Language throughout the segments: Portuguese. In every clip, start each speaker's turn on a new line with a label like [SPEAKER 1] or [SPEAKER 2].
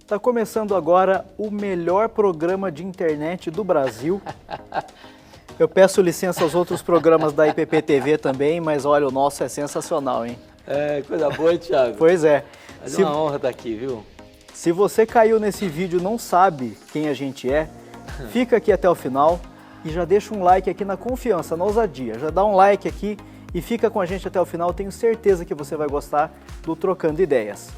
[SPEAKER 1] Está começando agora o melhor programa de internet do Brasil. Eu peço licença aos outros programas da IPP-TV também, mas olha, o nosso é sensacional, hein?
[SPEAKER 2] É, coisa boa, hein, Thiago?
[SPEAKER 1] Pois é.
[SPEAKER 2] Mas é uma honra estar aqui, viu?
[SPEAKER 1] Se você caiu nesse vídeo e não sabe quem a gente é, fica aqui até o final e já deixa um like aqui na confiança, na ousadia. Já dá um like aqui e fica com a gente até o final. Tenho certeza que você vai gostar do Trocando Ideias.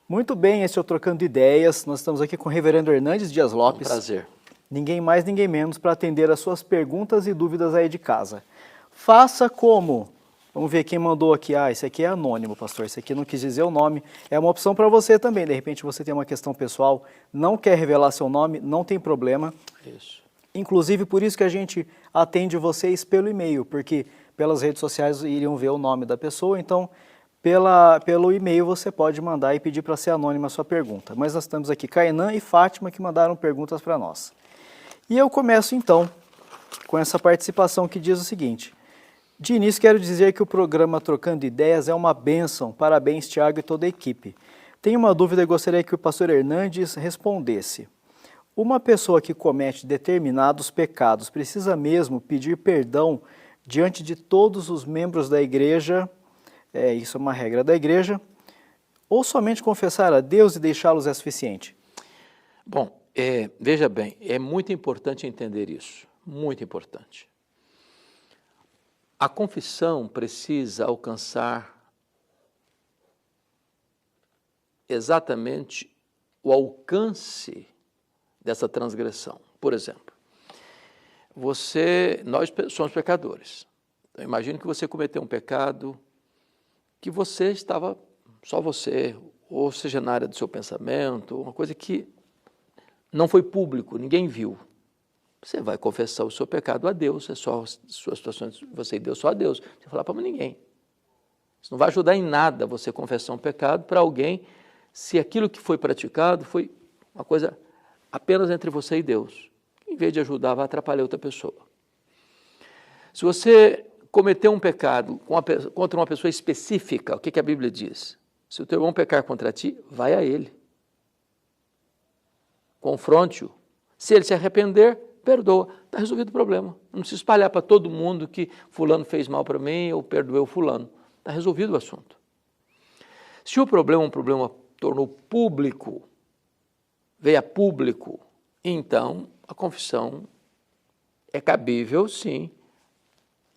[SPEAKER 1] Muito bem, esse é o Trocando Ideias. Nós estamos aqui com o reverendo Hernandes Dias Lopes.
[SPEAKER 2] Um prazer.
[SPEAKER 1] Ninguém mais, ninguém menos para atender as suas perguntas e dúvidas aí de casa. Faça como? Vamos ver quem mandou aqui. Ah, esse aqui é anônimo, pastor. Esse aqui não quis dizer o nome. É uma opção para você também. De repente você tem uma questão pessoal, não quer revelar seu nome, não tem problema.
[SPEAKER 2] Isso.
[SPEAKER 1] Inclusive, por isso que a gente atende vocês pelo e-mail, porque pelas redes sociais iriam ver o nome da pessoa, então pelo e-mail você pode mandar e pedir para ser anônima a sua pergunta. Mas nós temos aqui Kainan e Fátima que mandaram perguntas para nós. E eu começo então com essa participação que diz o seguinte: de início quero dizer que o programa Trocando Ideias é uma bênção. Parabéns, Thiago e toda a equipe. Tenho uma dúvida e gostaria que o pastor Hernandes respondesse. Uma pessoa que comete determinados pecados precisa mesmo pedir perdão diante de todos os membros da igreja? Isso é uma regra da igreja, ou somente confessar a Deus e deixá-los é suficiente?
[SPEAKER 2] Bom, veja bem, é muito importante entender isso, muito importante. A confissão precisa alcançar exatamente o alcance dessa transgressão. Por exemplo, nós somos pecadores. Então, imagine que você cometeu um pecado que você estava, só você, ou seja, na área do seu pensamento, uma coisa que não foi público, ninguém viu. Você vai confessar o seu pecado a Deus, é só sua situação, você e Deus, só a Deus. Você vai falar para ninguém. Isso não vai ajudar em nada você confessar um pecado para alguém, se aquilo que foi praticado foi uma coisa apenas entre você e Deus. Em vez de ajudar, vai atrapalhar outra pessoa. Se você cometeu um pecado contra uma pessoa específica, o que a Bíblia diz? Se o teu irmão pecar contra ti, vai a ele. Confronte-o. Se ele se arrepender, perdoa. Está resolvido o problema. Não precisa espalhar para todo mundo que fulano fez mal para mim ou perdoei o fulano. Está resolvido o assunto. Se o problema tornou público, veio a público, então a confissão é cabível, sim,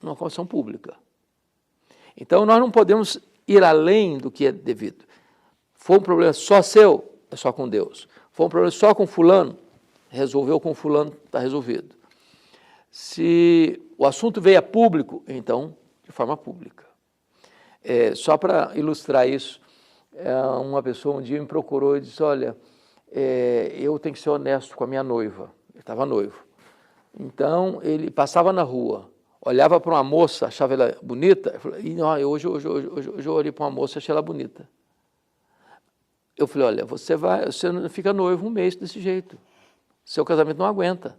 [SPEAKER 2] numa confissão pública. Então nós não podemos ir além do que é devido. Foi um problema só seu, é só com Deus. Foi um problema só com fulano, resolveu com fulano, está resolvido. Se o assunto veio a público, então de forma pública. Só para ilustrar isso, uma pessoa um dia me procurou e disse, olha, eu tenho que ser honesto com a minha noiva. Ele estava noivo. Então ele passava na rua, olhava para uma moça, achava ela bonita, e hoje eu olhei para uma moça e achei ela bonita. Eu falei, olha, você não fica noivo um mês desse jeito. Seu casamento não aguenta.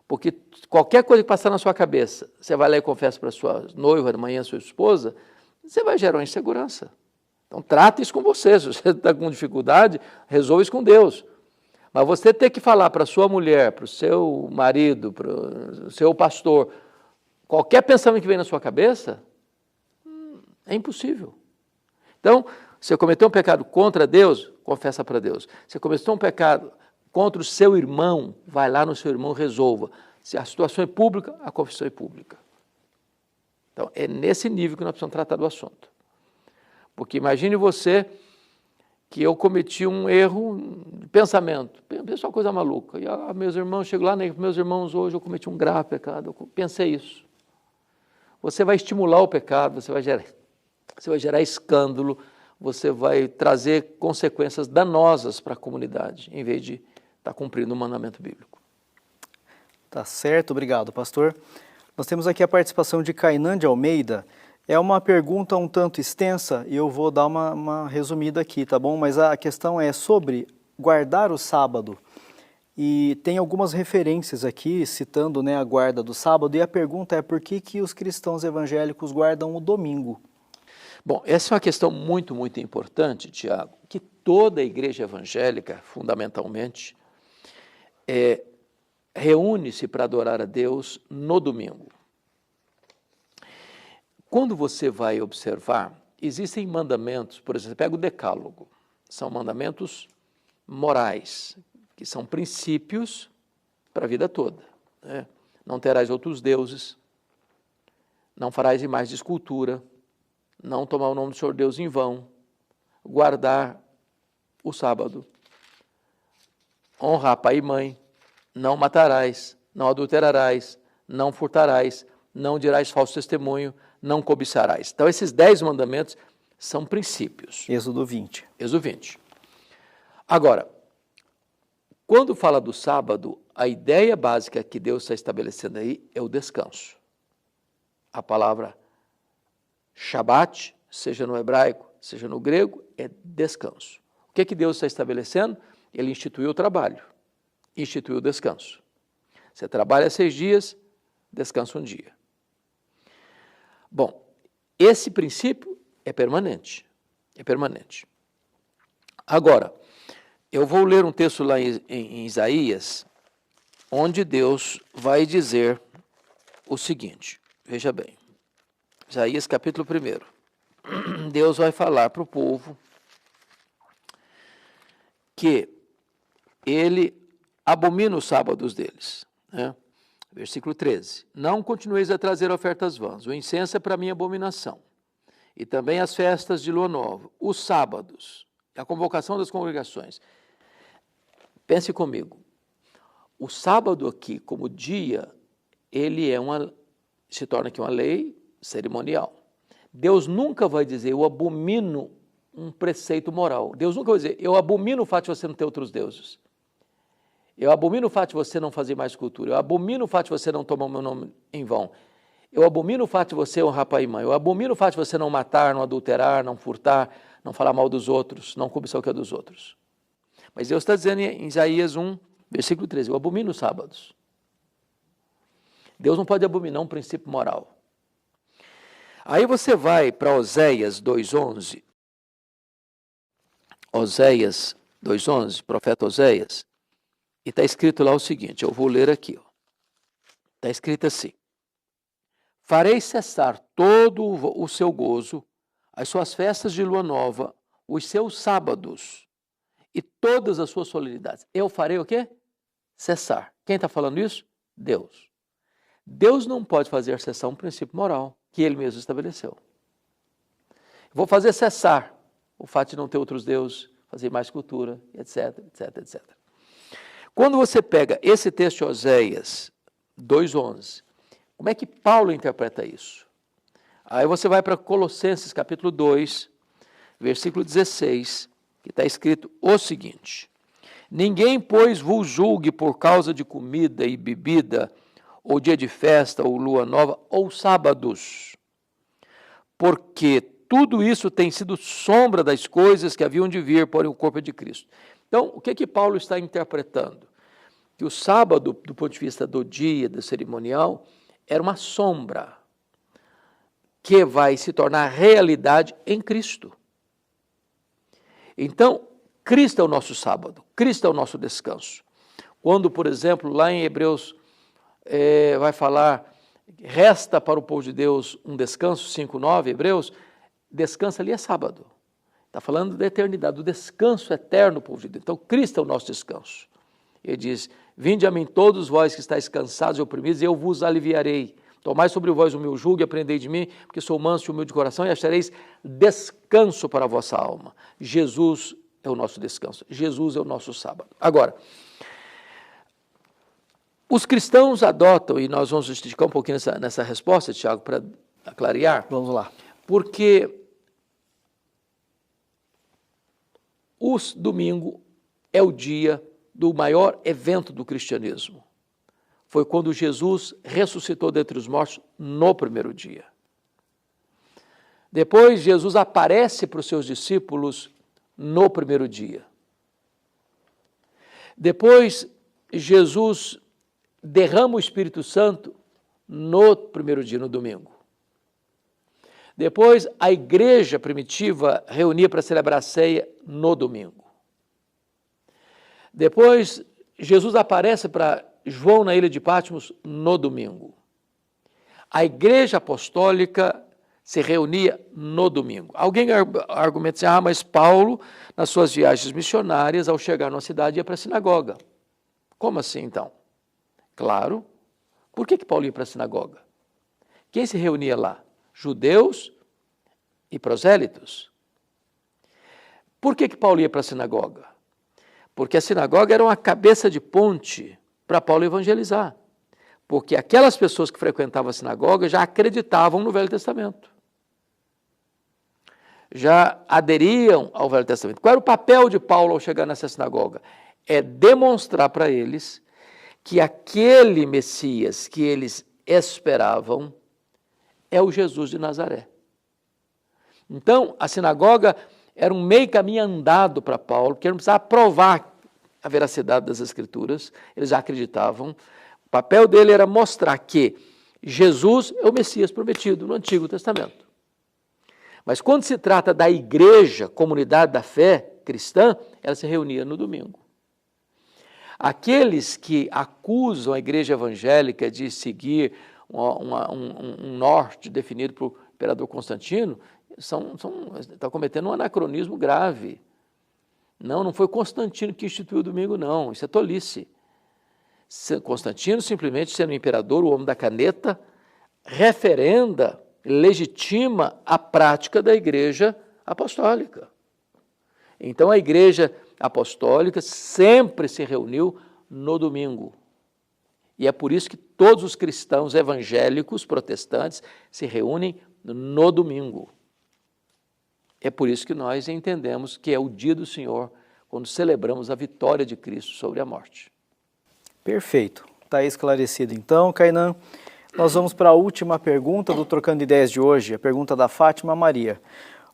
[SPEAKER 2] Porque qualquer coisa que passar na sua cabeça, você vai lá e confessa para sua noiva, amanhã sua esposa, você vai gerar uma insegurança. Então trata isso com você. Se você está com dificuldade, resolva isso com Deus. Mas você ter que falar para a sua mulher, para o seu marido, para o seu pastor, qualquer pensamento que vem na sua cabeça, é impossível. Então, se você cometeu um pecado contra Deus, confessa para Deus. Se você cometeu um pecado contra o seu irmão, vai lá no seu irmão e resolva. Se a situação é pública, a confissão é pública. Então, é nesse nível que nós precisamos tratar do assunto. Porque imagine você que eu cometi um erro de pensamento. Pensei uma coisa maluca. E meus irmãos, chego lá, meus irmãos, hoje eu cometi um grave pecado. Eu pensei isso. Você vai estimular o pecado, você vai gerar escândalo, você vai trazer consequências danosas para a comunidade, em vez de estar cumprindo o mandamento bíblico.
[SPEAKER 1] Tá certo, obrigado, pastor. Nós temos aqui a participação de Kainan de Almeida. É uma pergunta um tanto extensa e eu vou dar uma resumida aqui, tá bom? Mas a questão é sobre guardar o sábado. E tem algumas referências aqui, citando, né, a guarda do sábado, e a pergunta é por que que os cristãos evangélicos guardam o domingo?
[SPEAKER 2] Bom, essa é uma questão muito, muito importante, Tiago, que toda a igreja evangélica, fundamentalmente, reúne-se para adorar a Deus no domingo. Quando você vai observar, existem mandamentos, por exemplo, pega o decálogo, são mandamentos morais, que são princípios para a vida toda, né? Não terás outros deuses, não farás imagem de escultura, não tomar o nome do Senhor Deus em vão, guardar o sábado, honrar pai e mãe, não matarás, não adulterarás, não furtarás, não dirás falso testemunho, não cobiçarás. Então, esses 10 mandamentos são princípios.
[SPEAKER 1] Êxodo 20.
[SPEAKER 2] Êxodo 20. Agora, quando fala do sábado, a ideia básica que Deus está estabelecendo aí é o descanso. A palavra Shabat, seja no hebraico, seja no grego, é descanso. O que Deus está estabelecendo? Ele instituiu o trabalho, instituiu o descanso. Você trabalha 6 dias, descansa um dia. Bom, esse princípio é permanente, é permanente. Agora, eu vou ler um texto lá em Isaías, onde Deus vai dizer o seguinte, veja bem, Isaías capítulo 1, Deus vai falar para o povo que ele abomina os sábados deles, né? Versículo 13, não continueis a trazer ofertas vãs, o incenso é para mim abominação, e também as festas de lua nova, os sábados, a convocação das congregações. Pense comigo, o sábado aqui, como dia, ele se torna aqui uma lei cerimonial. Deus nunca vai dizer, eu abomino um preceito moral. Deus nunca vai dizer, eu abomino o fato de você não ter outros deuses. Eu abomino o fato de você não fazer mais cultura. Eu abomino o fato de você não tomar o meu nome em vão. Eu abomino o fato de você honrar pai e mãe. Eu abomino o fato de você não matar, não adulterar, não furtar, não falar mal dos outros, não cobiçar o que é dos outros. Mas Deus está dizendo em Isaías 1, versículo 13, eu abomino os sábados. Deus não pode abominar um princípio moral. Aí você vai para Oséias 2,11, Oséias 2,11, profeta Oséias, e está escrito lá o seguinte, eu vou ler aqui. Está escrito assim, farei cessar todo o seu gozo, as suas festas de lua nova, os seus sábados e todas as suas solenidades. Eu farei o quê? Cessar. Quem está falando isso? Deus. Deus não pode fazer cessar um princípio moral que ele mesmo estabeleceu. Vou fazer cessar o fato de não ter outros deuses, fazer mais cultura, etc, etc, etc. Quando você pega esse texto de Oséias 2,11, como é que Paulo interpreta isso? Aí você vai para Colossenses capítulo 2, versículo 16, que está escrito o seguinte, ninguém, pois, vos julgue por causa de comida e bebida, ou dia de festa, ou lua nova, ou sábados, porque tudo isso tem sido sombra das coisas que haviam de vir, porém o corpo é de Cristo. Então, o que Paulo está interpretando? Que o sábado, do ponto de vista do dia, do cerimonial, era uma sombra que vai se tornar realidade em Cristo. Então, Cristo é o nosso sábado, Cristo é o nosso descanso. Quando, por exemplo, lá em Hebreus vai falar, resta para o povo de Deus um descanso, 5,9, Hebreus, descanso ali é sábado. Está falando da eternidade, do descanso eterno do povo de Deus. Então, Cristo é o nosso descanso. Ele diz, vinde a mim todos vós que estáis cansados e oprimidos, e eu vos aliviarei. Tomai sobre vós o meu jugo e aprendei de mim, porque sou manso e humilde de coração, e achareis descanso para a vossa alma. Jesus é o nosso descanso, Jesus é o nosso sábado. Agora, os cristãos adotam, e nós vamos esticar um pouquinho nessa resposta, Tiago, para clarear.
[SPEAKER 1] Vamos lá.
[SPEAKER 2] Porque o domingo é o dia do maior evento do cristianismo. Foi quando Jesus ressuscitou dentre os mortos no primeiro dia. Depois, Jesus aparece para os seus discípulos no primeiro dia. Depois, Jesus derrama o Espírito Santo no primeiro dia, no domingo. Depois, a igreja primitiva reunia para celebrar a ceia no domingo. Depois, Jesus aparece para João na ilha de Patmos no domingo. A igreja apostólica se reunia no domingo. Alguém argumenta assim, mas Paulo, nas suas viagens missionárias, ao chegar numa cidade, ia para a sinagoga. Como assim, então? Claro. Por que Paulo ia para a sinagoga? Quem se reunia lá? Judeus e prosélitos. Por que Paulo ia para a sinagoga? Porque a sinagoga era uma cabeça de ponte para Paulo evangelizar. Porque aquelas pessoas que frequentavam a sinagoga já acreditavam no Velho Testamento. Já aderiam ao Velho Testamento. Qual era o papel de Paulo ao chegar nessa sinagoga? É demonstrar para eles que aquele Messias que eles esperavam é o Jesus de Nazaré. Então, a sinagoga era um meio caminho andado para Paulo, porque ele não precisava provar a veracidade das Escrituras, eles já acreditavam. O papel dele era mostrar que Jesus é o Messias prometido no Antigo Testamento. Mas quando se trata da igreja, comunidade da fé cristã, ela se reunia no domingo. Aqueles que acusam a igreja evangélica de seguir um norte definido por imperador Constantino, estão cometendo um anacronismo grave. Não foi Constantino que instituiu o domingo, não. Isso é tolice. Constantino, simplesmente sendo imperador, o homem da caneta, referenda, legitima a prática da igreja apostólica. Então, a igreja apostólica sempre se reuniu no domingo. E é por isso que todos os cristãos evangélicos, protestantes, se reúnem no domingo. É por isso que nós entendemos que é o dia do Senhor, quando celebramos a vitória de Cristo sobre a morte.
[SPEAKER 1] Perfeito. Está esclarecido então, Kainan. Nós vamos para a última pergunta do Trocando Ideias de hoje, a pergunta da Fátima Maria.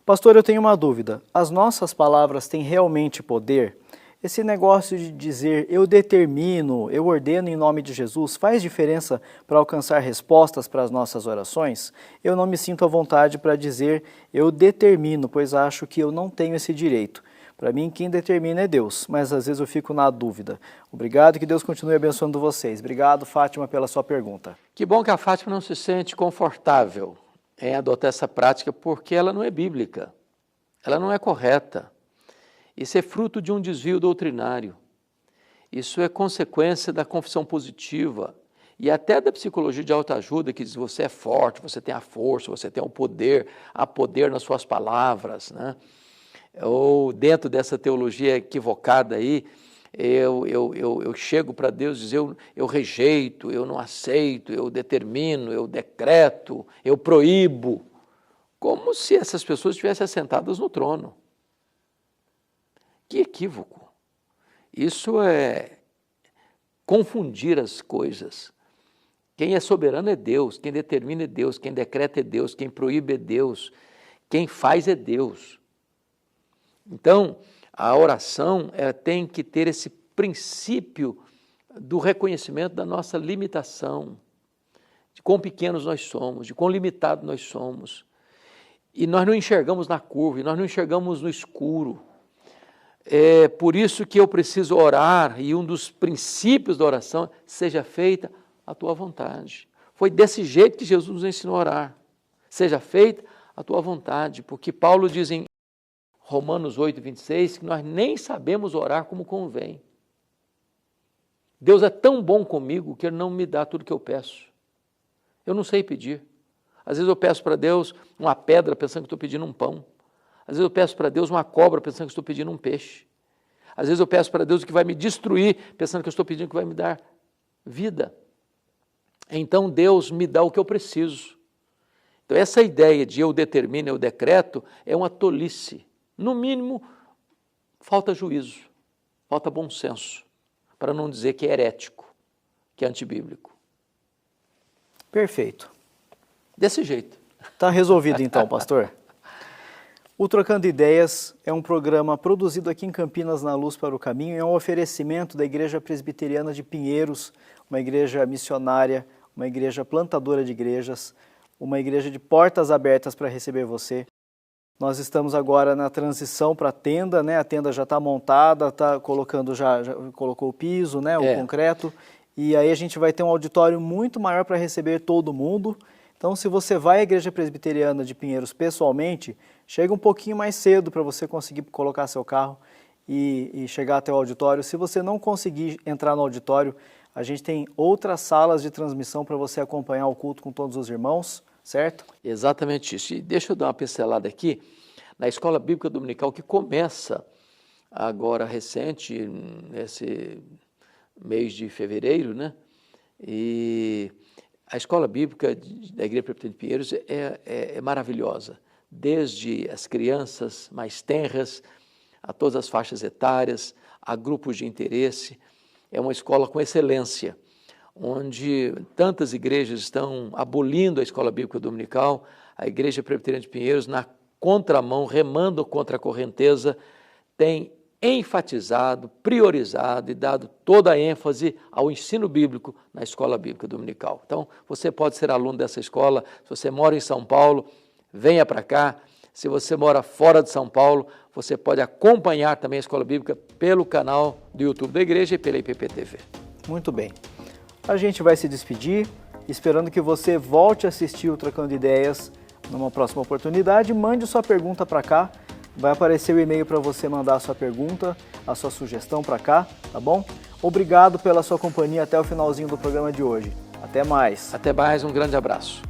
[SPEAKER 1] Pastor, eu tenho uma dúvida. As nossas palavras têm realmente poder? Esse negócio de dizer eu determino, eu ordeno em nome de Jesus, faz diferença para alcançar respostas para as nossas orações? Eu não me sinto à vontade para dizer eu determino, pois acho que eu não tenho esse direito. Para mim, quem determina é Deus, mas às vezes eu fico na dúvida. Obrigado e que Deus continue abençoando vocês. Obrigado, Fátima, pela sua pergunta.
[SPEAKER 2] Que bom que a Fátima não se sente confortável em adotar essa prática, porque ela não é bíblica, ela não é correta. Isso é fruto de um desvio doutrinário. Isso é consequência da confissão positiva e até da psicologia de autoajuda, que diz você é forte, você tem a força, você tem o poder, há poder nas suas palavras, né? Ou dentro dessa teologia equivocada aí, eu chego para Deus e dizer eu rejeito, eu não aceito, eu determino, eu decreto, eu proíbo, como se essas pessoas estivessem assentadas no trono. Que equívoco! Isso é confundir as coisas. Quem é soberano é Deus, quem determina é Deus, quem decreta é Deus, quem proíbe é Deus, quem faz é Deus. Então, a oração tem que ter esse princípio do reconhecimento da nossa limitação, de quão pequenos nós somos, de quão limitados nós somos. E nós não enxergamos na curva, e nós não enxergamos no escuro. É por isso que eu preciso orar, e um dos princípios da oração, seja feita a tua vontade. Foi desse jeito que Jesus nos ensinou a orar. Seja feita a tua vontade, porque Paulo diz em Romanos 8, 26, que nós nem sabemos orar como convém. Deus é tão bom comigo que Ele não me dá tudo o que eu peço. Eu não sei pedir. Às vezes eu peço para Deus uma pedra pensando que estou pedindo um pão. Às vezes eu peço para Deus uma cobra pensando que estou pedindo um peixe. Às vezes eu peço para Deus o que vai me destruir pensando que eu estou pedindo que vai me dar vida. Então Deus me dá o que eu preciso. Então essa ideia de eu determino, eu decreto, é uma tolice. No mínimo, falta juízo, falta bom senso, para não dizer que é herético, que é antibíblico.
[SPEAKER 1] Perfeito.
[SPEAKER 2] Desse jeito.
[SPEAKER 1] Está resolvido então, pastor. O Trocando Ideias é um programa produzido aqui em Campinas, na Luz para o Caminho, e é um oferecimento da Igreja Presbiteriana de Pinheiros, uma igreja missionária, uma igreja plantadora de igrejas, uma igreja de portas abertas para receber você. Nós estamos agora na transição para a tenda, né? A tenda já está montada, está colocando já colocou o piso, né? O concreto, e aí a gente vai ter um auditório muito maior para receber todo mundo. Então, se você vai à Igreja Presbiteriana de Pinheiros pessoalmente, chega um pouquinho mais cedo para você conseguir colocar seu carro e chegar até o auditório. Se você não conseguir entrar no auditório, a gente tem outras salas de transmissão para você acompanhar o culto com todos os irmãos, certo?
[SPEAKER 2] Exatamente isso. E deixa eu dar uma pincelada aqui na Escola Bíblica Dominical, que começa agora recente, nesse mês de fevereiro, né? E a Escola Bíblica da Igreja Presbiteriana de Pinheiros é maravilhosa, desde as crianças mais tenras, a todas as faixas etárias, a grupos de interesse. É uma escola com excelência, onde tantas igrejas estão abolindo a Escola Bíblica Dominical. A Igreja Presbiteriana de Pinheiros, na contramão, remando contra a correnteza, tem enfatizado, priorizado e dado toda a ênfase ao ensino bíblico na Escola Bíblica Dominical. Então, você pode ser aluno dessa escola. Se você mora em São Paulo, venha para cá. Se você mora fora de São Paulo, você pode acompanhar também a Escola Bíblica pelo canal do YouTube da igreja e pela IPPTV.
[SPEAKER 1] Muito bem. A gente vai se despedir, esperando que você volte a assistir o Trocando Ideias numa próxima oportunidade. Mande sua pergunta para cá. Vai aparecer o e-mail para você mandar a sua pergunta, a sua sugestão para cá, tá bom? Obrigado pela sua companhia até o finalzinho do programa de hoje. Até mais.
[SPEAKER 2] Até mais, um grande abraço.